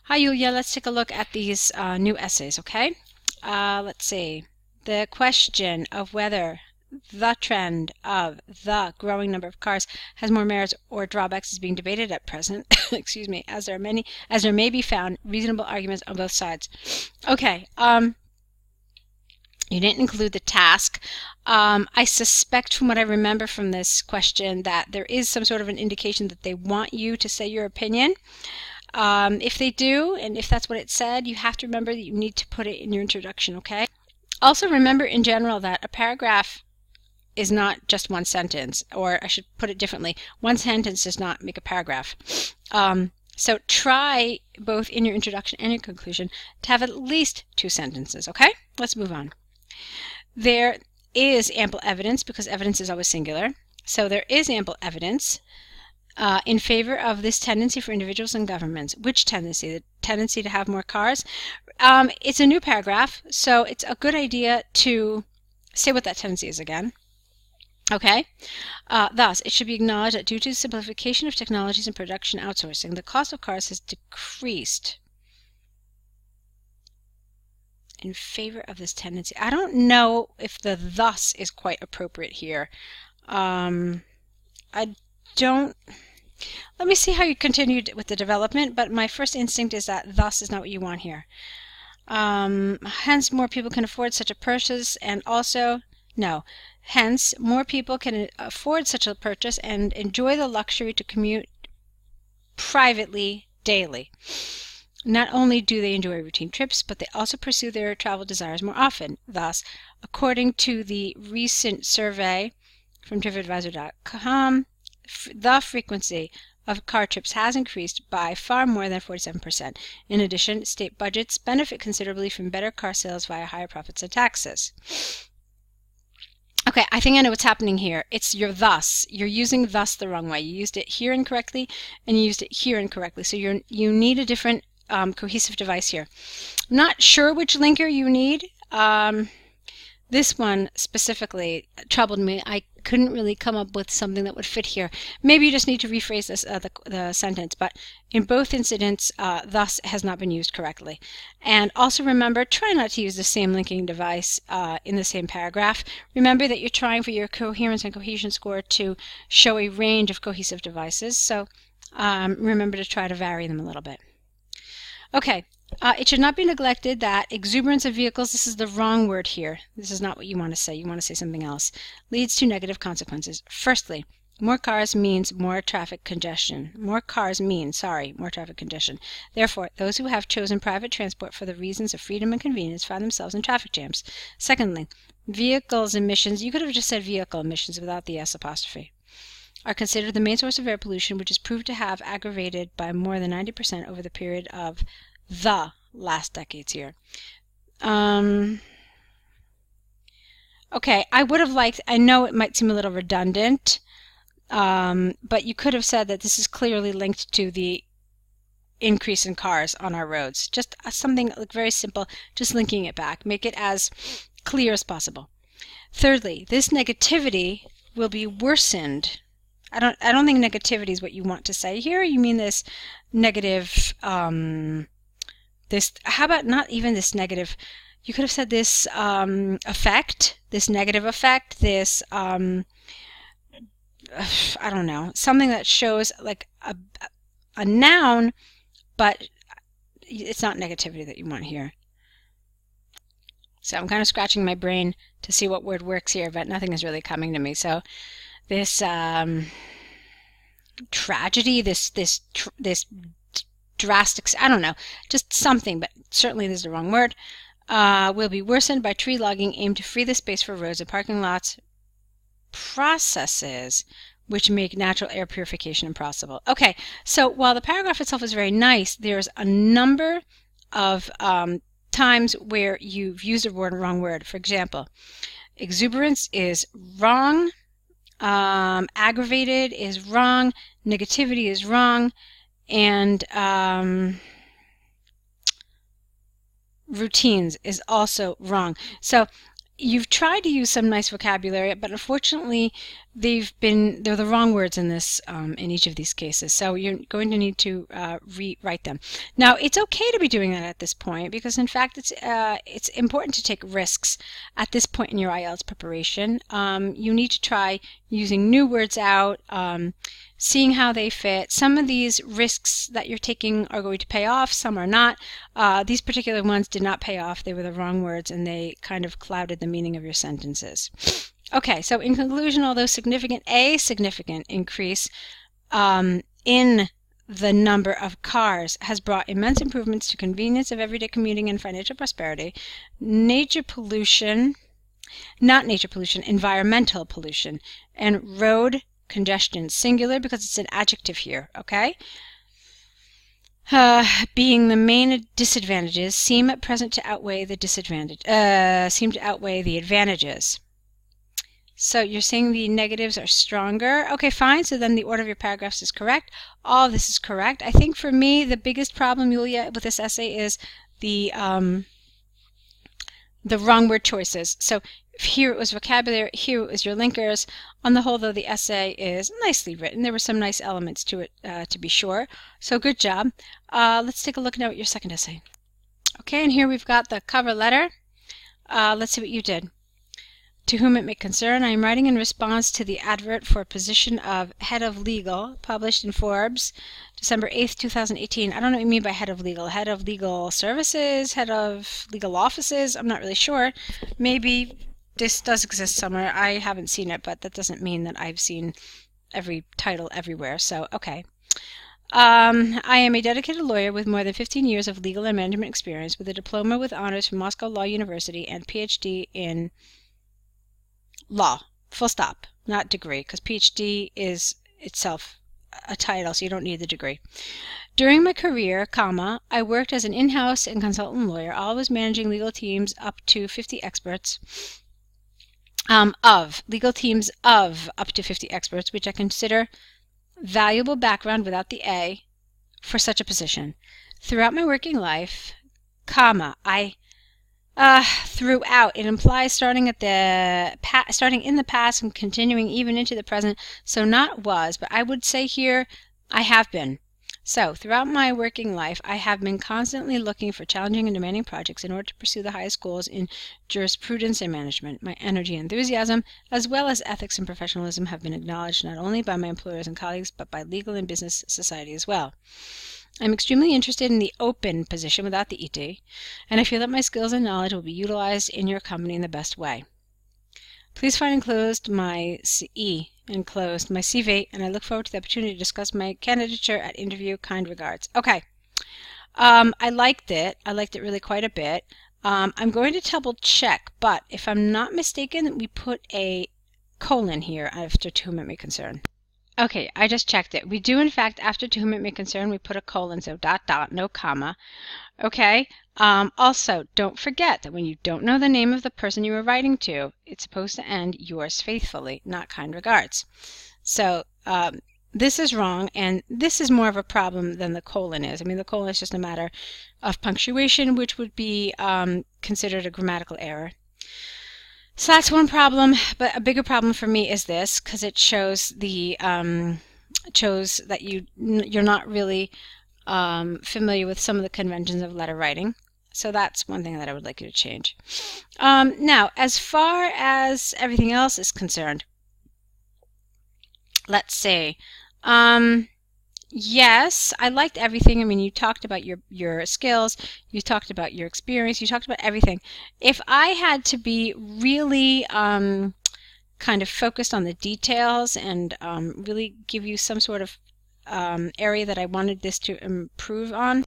Hi, Yulia. Let's take a look at these new essays, okay? Let's see. The question of whether the trend of the growing number of cars has more merits or drawbacks is being debated at present. Excuse me, as there may be found reasonable arguments on both sides. Okay. You didn't include the task. I suspect from what I remember from this question that there is some sort of an indication that they want you to say your opinion. If they do, and if that's what it said, you have to remember that you need to put it in your introduction, okay? Also remember in general that a paragraph is not just one sentence, or I should put it differently, one sentence does not make a paragraph. So try both in your introduction and your conclusion to have at least 2 sentences, okay? Let's move on. There is ample evidence, because evidence is always singular, so there is ample evidence in favor of this tendency for individuals and governments. Which tendency? The tendency to have more cars? It's a new paragraph, so it's a good idea to say what that tendency is again. Okay? Thus, it should be acknowledged that due to the simplification of technologies and production outsourcing, the cost of cars has decreased in favor of this tendency. I don't know if the thus is quite appropriate here. I don't. Let me see how you continued with the development, but my first instinct is that thus is not what you want here. Hence, more people can afford such a purchase, and also, no. Hence, more people can afford such a purchase and enjoy the luxury to commute privately daily. Not only do they enjoy routine trips, but they also pursue their travel desires more often. Thus, according to the recent survey from TripAdvisor.com, the frequency of car trips has increased by far more than 47%. In addition, state budgets benefit considerably from better car sales via higher profits and taxes. Okay, I think I know what's happening here. It's your thus. You're using thus the wrong way. You used it here incorrectly, and you used it here incorrectly. So you need a different cohesive device here. I'm not sure which linker you need. This one specifically troubled me. I couldn't really come up with something that would fit here. Maybe you just need to rephrase this, the sentence, but in both incidents, thus has not been used correctly. And also remember, try not to use the same linking device in the same paragraph. Remember that you're trying for your coherence and cohesion score to show a range of cohesive devices, so remember to try to vary them a little bit. Okay. It should not be neglected that exuberance of vehicles, this is the wrong word here. This is not what you want to say. You want to say something else. Leads to negative consequences. Firstly, more cars means more traffic congestion. More traffic congestion. Therefore, those who have chosen private transport for the reasons of freedom and convenience find themselves in traffic jams. Secondly, vehicles emissions, you could have just said vehicle emissions without the S apostrophe, are considered the main source of air pollution, which is proved to have aggravated by more than 90% over the period of the last decades here. Okay, I would have liked, I know it might seem a little redundant, but you could have said that this is clearly linked to the increase in cars on our roads. Just something like very simple, just linking it back. Make it as clear as possible. Thirdly, this negativity will be worsened. I don't think negativity is what you want to say here. You mean this negative, how about not even this negative, you could have said this effect, this negative effect, this, I don't know, something that shows like a noun, but it's not negativity that you want here. So I'm kind of scratching my brain to see what word works here, but nothing is really coming to me. So this tragedy, this drastic, I don't know, just something, but certainly this is the wrong word, will be worsened by tree logging aimed to free the space for roads and parking lots, processes which make natural air purification impossible. Okay, so while the paragraph itself is very nice, there's a number of times where you've used a wrong word. For example, exuberance is wrong, aggravated is wrong, negativity is wrong, and routines is also wrong. So you've tried to use some nice vocabulary, but unfortunately they're the wrong words in this in each of these cases, so you're going to need to rewrite them. Now, it's okay to be doing that at this point because, in fact, it's important to take risks at this point in your IELTS preparation. You need to try using new words out, seeing how they fit. Some of these risks that you're taking are going to pay off, some are not. These particular ones did not pay off. They were the wrong words, and they kind of clouded the meaning of your sentences. Okay, so in conclusion, although a significant increase in the number of cars has brought immense improvements to convenience of everyday commuting and financial prosperity, environmental pollution, and road congestion, singular because it's an adjective here, okay? Being the main disadvantages, seem at present to outweigh the advantages. So you're saying the negatives are stronger. Okay, fine. So then the order of your paragraphs is correct. All of this is correct. I think for me, the biggest problem, Yulia, with this essay is the wrong word choices. So here it was vocabulary, here it was your linkers. On the whole, though, the essay is nicely written. There were some nice elements to it, to be sure. So good job. Let's take a look now at your second essay. Okay, and here we've got the cover letter. Let's see what you did. To whom it may concern, I am writing in response to the advert for a position of Head of Legal, published in Forbes, December 8th, 2018. I don't know what you mean by Head of Legal. Head of Legal Services? Head of Legal Offices? I'm not really sure. Maybe this does exist somewhere. I haven't seen it, but that doesn't mean that I've seen every title everywhere, so okay. I am a dedicated lawyer with more than 15 years of legal and management experience, with a diploma with honors from Moscow Law University and PhD in law, full stop, not degree, because PhD is itself a title, so you don't need the degree. During my career, I worked as an in-house and consultant lawyer, always managing legal teams up to 50 experts, legal teams of up to 50 experts, which I consider valuable background without the A for such a position. Throughout my working life, throughout, it implies starting in the past and continuing even into the present, so not was, but I would say here I have been. So throughout my working life, I have been constantly looking for challenging and demanding projects in order to pursue the highest goals in jurisprudence and management. My energy and enthusiasm, as well as ethics and professionalism, have been acknowledged not only by my employers and colleagues, but by legal and business society as well. I'm extremely interested in the open position without the ED, and I feel that my skills and knowledge will be utilized in your company in the best way. Please find enclosed my CV, and I look forward to the opportunity to discuss my candidature at interview. Kind regards. Okay. I liked it. I liked it really quite a bit. I'm going to double check, but if I'm not mistaken, we put a colon here after to whom it may concern. Okay, I just checked it. We do, in fact, after to whom it may concern, we put a colon, so ... no comma. Okay? Also, don't forget that when you don't know the name of the person you are writing to, it's supposed to end yours faithfully, not kind regards. So, this is wrong, and this is more of a problem than the colon is. I mean, the colon is just a matter of punctuation, which would be considered a grammatical error. So that's one problem, but a bigger problem for me is this, because it shows that you're not really familiar with some of the conventions of letter writing. So that's one thing that I would like you to change. Now, as far as everything else is concerned, let's see. Yes, I liked everything. I mean, you talked about your skills, you talked about your experience, you talked about everything. If I had to be really kind of focused on the details and really give you some sort of area that I wanted this to improve on,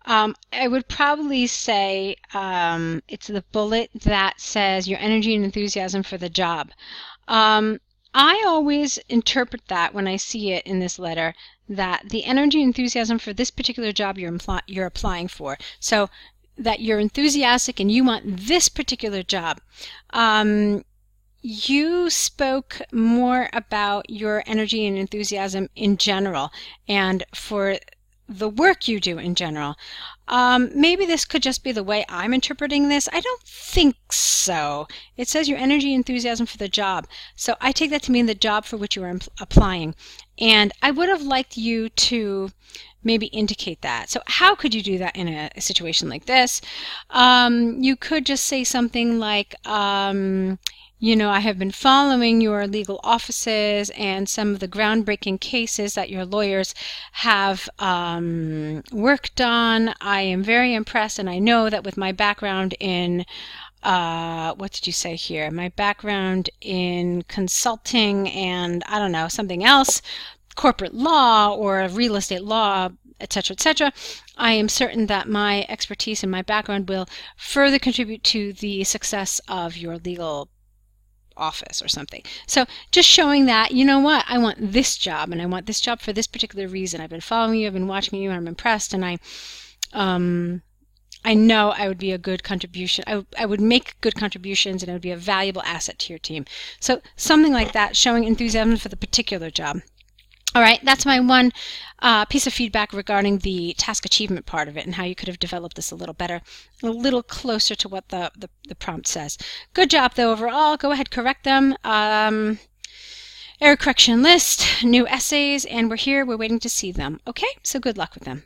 I would probably say it's the bullet that says your energy and enthusiasm for the job. I always interpret that when I see it in this letter, that the energy and enthusiasm for this particular job you're applying for, so that you're enthusiastic and you want this particular job. You spoke more about your energy and enthusiasm in general, and for the work you do in general. Maybe this could just be the way I'm interpreting this. I don't think so. It says your energy and enthusiasm for the job. So I take that to mean the job for which you are applying. And I would have liked you to maybe indicate that. So how could you do that in a situation like this? You could just say something like, you know, I have been following your legal offices and some of the groundbreaking cases that your lawyers have worked on. I am very impressed, and I know that with my background in, what did you say here? My background in consulting and, I don't know, something else, corporate law or real estate law, etc., etc. I am certain that my expertise and my background will further contribute to the success of your legal office or something. So just showing that, you know what, I want this job, and I want this job for this particular reason. I've been following you, I've been watching you, and I'm impressed, and I know I would be a good contribution. I would make good contributions, and I would be a valuable asset to your team. So something like that, showing enthusiasm for the particular job. All right, that's my one piece of feedback regarding the task achievement part of it and how you could have developed this a little better, a little closer to what the prompt says. Good job, though, overall. Go ahead, correct them. Error correction list, new essays, and we're here. We're waiting to see them. Okay, so good luck with them.